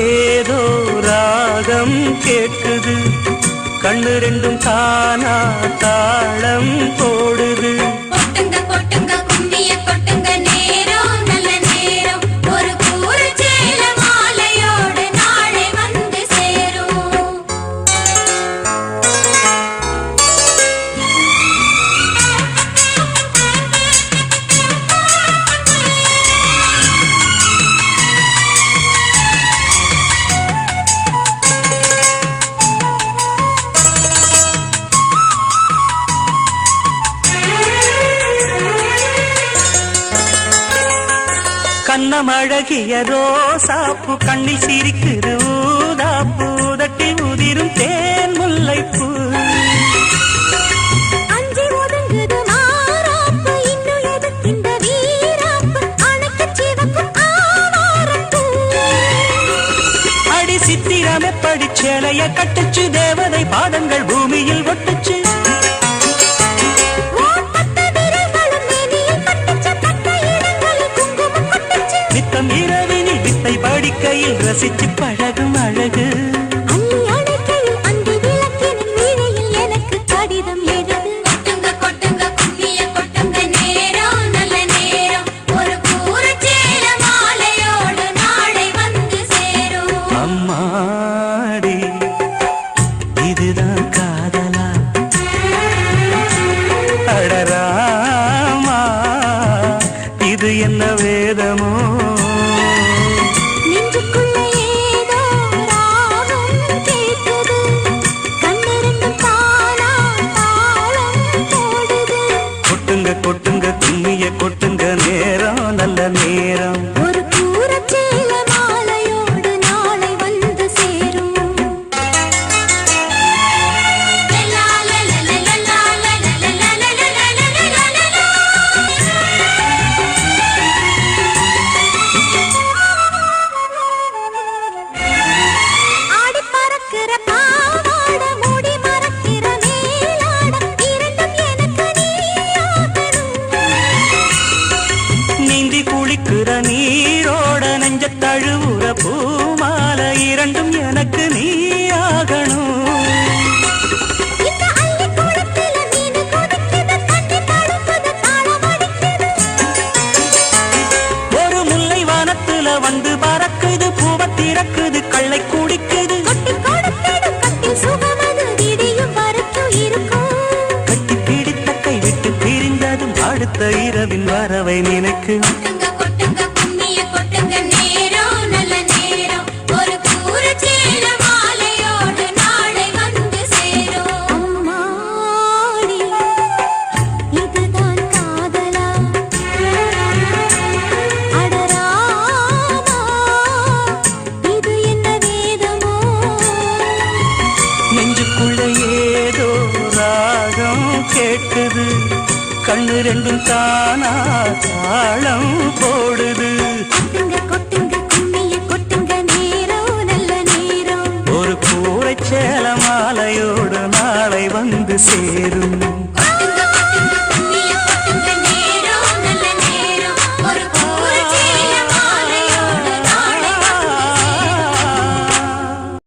ஏதோ ராகம் கேட்குது, கண்ணு ரெண்டும் தானா தாளம் போடுது. கொட்டுங்க கொட்டுங்க கும்மிய கொட்டுங்க, நேரம் நல்ல நேரம், ஒரு கூறு சேல மாலையோடு நாளை வந்து சேரும். கண்ணம் அழகிய ரோசாப்பு, கண்ணில் சிரிக்குது ஊதாப்பு, தட்டி உதிரும் தேன் முல்லைப்பூ. அஞ்சி ஒதுங்குது மாறாப்பு, இன்னும் எதுக்கின்ற வீராப்பு, அணைக்கு சிவக்கும் ஆவாரப்பூ. அடி சித்திரம் எப்படி சேலைய கட்டுச்சு, தேவதை பாதங்கள் பூமியில் ஒட்டுச்சு. நித்தம் இரவினில் வித்தை படிக்கையில் ரசிச்சு பழகும் அழகு. அள்ளி அணைக்கையில் அந்தி விளக்கினின் வீணையில் எனக்கு கடிதம் எழுது. கொட்டுங்க கொட்டுங்க கும்மிய கொட்டுங்க, நேரம் நல்ல நேரம், ஒரு கூறு சேல மாலையோடு நாளை வந்து சேரும். அம்மாடி இதுதான் காதலா, அடராமா இது என்ன வேதமோ. நெஞ்சுக்குள்ள ஏதோ ராகம் கேட்குது, கண்ணு ரெண்டும் தானா தாளம் போடுது. கொட்டுங்க கொட்டுங்க கும்மிய கொட்டுங்க, நேரம் நல்ல நேரம், ஒரு கூறு சேல மாலையோடு நாளை வந்து சேரும். லலா லலா லலா லலா லலா லலா லலா. ஆடி பறக்கிற பாவாட, மூடி மறக்கிற மேலாட, இரண்டும் எனக்கு நீயாகணும். நீந்தி குளிக்கிற நீரோட நெஞ்ச தழுவுற பூமாலை, இரண்டும் எனக்கு நீயாகணும். இந்த அள்ளி குளத்தில மீன் குதிக்குது, தண்ணி தடுக்குது, தாளம் அடிக்குது. ஒரு முல்லை வானத்துல வந்து பறக்குது, பூவ திறக்குது, கள்ளை குடிக்குது. கொட்டி கொடுத்திடு கட்டில் சுகமது, விடியும் வரைக்கும் இருக்கும். கட்டி பிடித்த கை விட்டு பிரிந்ததும் அடுத்த இரவின் வரவை நினைக்கு. கொட்டுங்க கொட்டுங்க கும்மிய கொட்டுங்க, நேரம் நல்ல நேரம், ஒரு கூறு சேல மாலையோடு நாளை வந்து சேரும். அம்மாடி இதுதான் காதலா, அடராமா இது என்ன வேதமோ. நெஞ்சுக்குள்ள ஏதோ ராகம் கேட்குது, கண்ணு ரெண்டும் தானா தாளம் போடுது. கொட்டுங்க கொட்டுங்க கும்மிய கொட்டுங்க, நேரம் நல்ல நேரம், ஒரு கூரை சேல மாலையோடு நாளை வந்து சேரும்.